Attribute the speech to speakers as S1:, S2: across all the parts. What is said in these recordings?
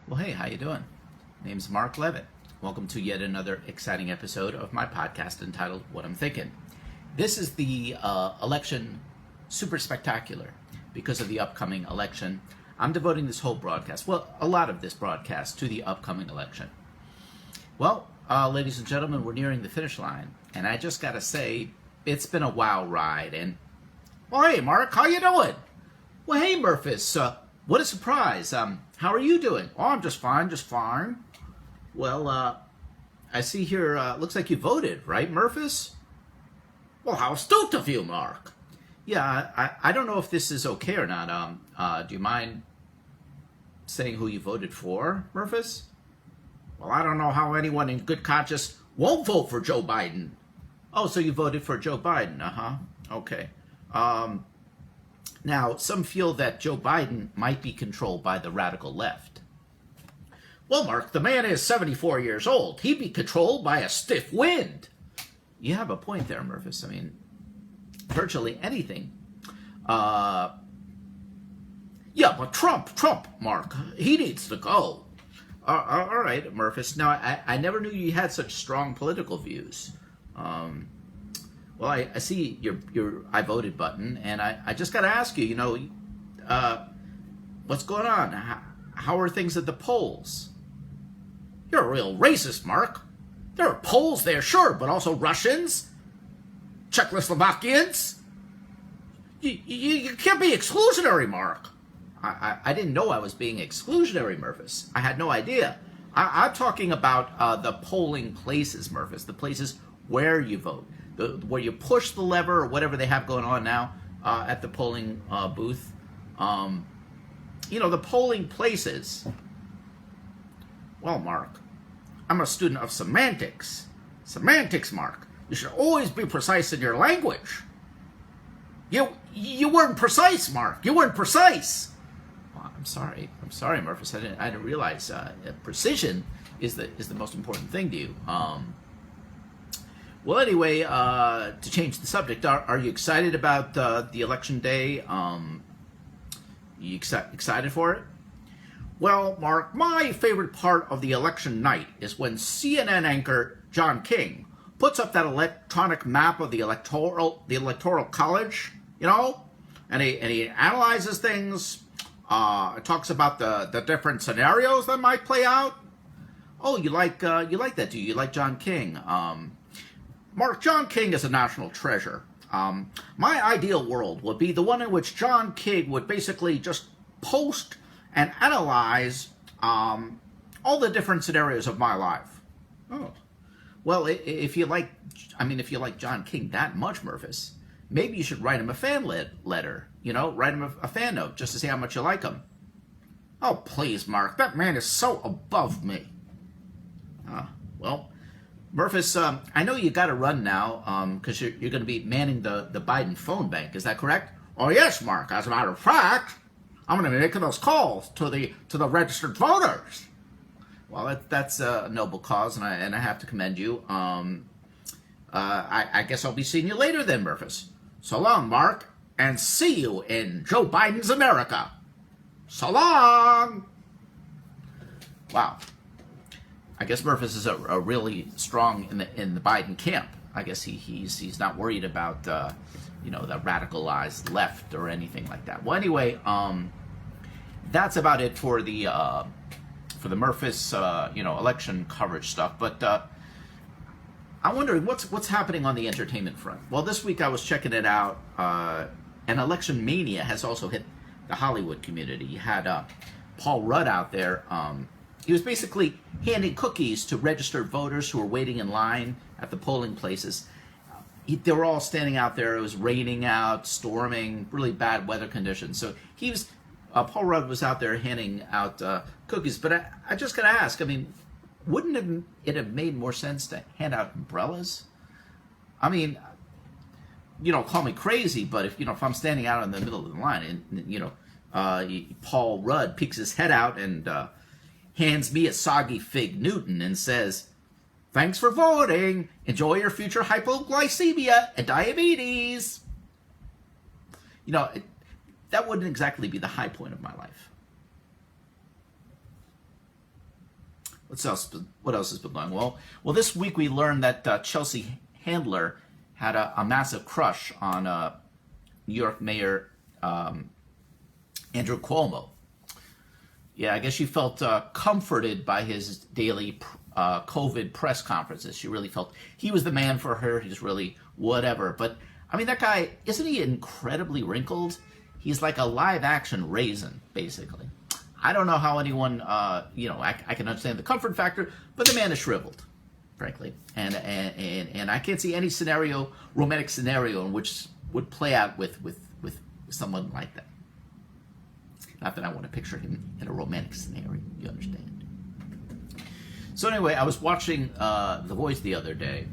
S1: Well, hey, how you doing? Name's Mark Levitt. Welcome to yet another exciting episode of my podcast entitled What I'm Thinking. This is the election super spectacular because of the upcoming election. I'm devoting this whole broadcast, well, a lot of this broadcast, to the upcoming election. Well, ladies and gentlemen, we're nearing the finish line, and I just gotta say, it's been a wild ride. And well, hey, Mark, how you doing? Well, hey, Murphys, what a surprise. How are you doing? Oh, I'm just fine. Well, I see here, looks like you voted, right, Murphys? Well, how astute of you, Mark. Yeah, I don't know if this is okay or not. Do you mind saying who you voted for, Murphys? Well, I don't know how anyone in good conscience won't vote for Joe Biden. Oh, so you voted for Joe Biden, Okay. Now, some feel that Joe Biden might be controlled by the radical left. Well, Mark, the man is 74 years old. He'd be controlled by a stiff wind. You have a point there, Murphys. I mean, virtually anything. Yeah, but Trump, Mark, he needs to go. All right, Murphys. Now, I never knew you had such strong political views. Well, I see your I voted button, and I just got to ask you, what's going on? How are things at the polls? You're a real racist, Mark. There are Poles there, sure, but also Russians, Czechoslovakians. You can't be exclusionary, Mark. I didn't know I was being exclusionary, Murphys. I had no idea. I'm talking about the polling places, Murphys, the places where you vote. Where you push the lever or whatever they have going on now at the polling booth. The polling places. Well, Mark, I'm a student of semantics. Semantics, Mark. You should always be precise in your language. You weren't precise, Mark. You weren't precise. Well, I'm sorry, Murphys. I didn't realize precision is the most important thing to you. Well, anyway, to change the subject, are you excited about the election day? You excited for it? Well, Mark, my favorite part of the election night is when CNN anchor John King puts up that electronic map of the electoral college, and he analyzes things, talks about the different scenarios that might play out. Oh, you like that, do you? You like John King? Mark, John King is a national treasure. My ideal world would be the one in which John King would basically just post and analyze all the different scenarios of my life. Oh, well, if you like John King that much, Murphys, maybe you should write him a fan letter. Write him a fan note just to see how much you like him. Oh, please, Mark, that man is so above me. Well, Murphys, I know you got to run now because you're going to be manning the Biden phone bank. Is that correct? Oh, yes, Mark. As a matter of fact, I'm going to be making those calls to the registered voters. Well, that's a noble cause, and I have to commend you. I guess I'll be seeing you later then, Murphys. So long, Mark, and see you in Joe Biden's America. So long. Wow. I guess Murphys is a really strong in the Biden camp. I guess he's not worried about the radicalized left or anything like that. Well, anyway, that's about it for the Murphys election coverage stuff. But I'm wondering what's happening on the entertainment front. Well, this week I was checking it out, and election mania has also hit the Hollywood community. You had Paul Rudd out there. He was basically handing cookies to registered voters who were waiting in line at the polling places. They were all standing out there. It was raining out, storming, really bad weather conditions. So Paul Rudd was out there handing out cookies. But I just got to ask, wouldn't it have made more sense to hand out umbrellas? Call me crazy, but if I'm standing out in the middle of the line and, Paul Rudd peeks his head out and hands me a soggy fig Newton and says, "Thanks for voting. Enjoy your future hypoglycemia and diabetes." That wouldn't exactly be the high point of my life. What else has been going? Well, this week we learned that Chelsea Handler had a massive crush on New York Mayor Andrew Cuomo. Yeah, I guess she felt comforted by his daily COVID press conferences. She really felt he was the man for her. He's really whatever. But, I mean, that guy, isn't he incredibly wrinkled? He's like a live-action raisin, basically. I don't know how anyone, I can understand the comfort factor, but the man is shriveled, frankly. And I can't see any romantic scenario in which would play out with someone like that. Not that I want to picture him in a romantic scenario, you understand. So anyway, I was watching The Voice the other day,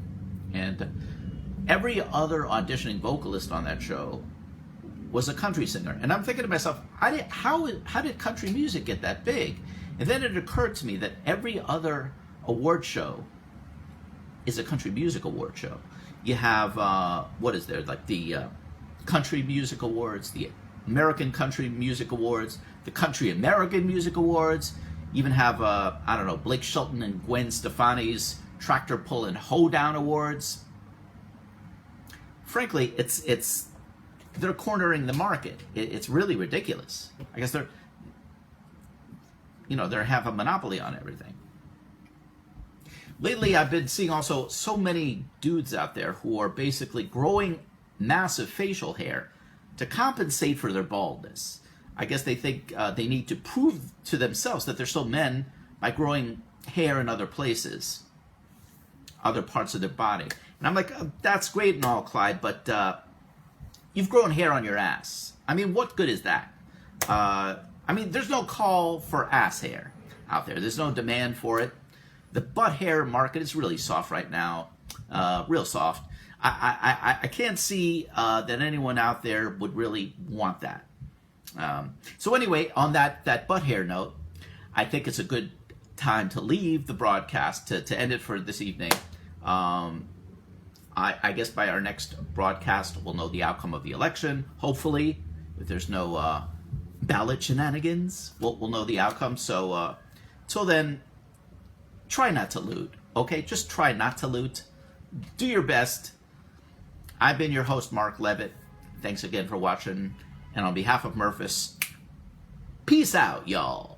S1: and every other auditioning vocalist on that show was a country singer. And I'm thinking to myself, how did country music get that big? And then it occurred to me that every other award show is a country music award show. You have, what is there, like the Country Music Awards, the American Country Music Awards, the Country American Music Awards, even have, Blake Shelton and Gwen Stefani's Tractor Pull and Hoedown Awards. Frankly, they're cornering the market. It's really ridiculous. I guess they have a monopoly on everything. Lately, I've been seeing also so many dudes out there who are basically growing massive facial hair to compensate for their baldness. I guess they think they need to prove to themselves that they're still men by growing hair in other places, other parts of their body. And I'm like, that's great and all, Clyde, but you've grown hair on your ass. I mean, what good is that? There's no call for ass hair out there. There's no demand for it. The butt hair market is really soft right now, real soft. I can't see that anyone out there would really want that. So anyway, on that butt hair note, I think it's a good time to leave the broadcast, to end it for this evening. I guess by our next broadcast, we'll know the outcome of the election. Hopefully, if there's no ballot shenanigans, we'll know the outcome. So till then, try not to loot, okay? Just try not to loot. Do your best. I've been your host, Mark Levitt. Thanks again for watching. And on behalf of Murphys, peace out, y'all.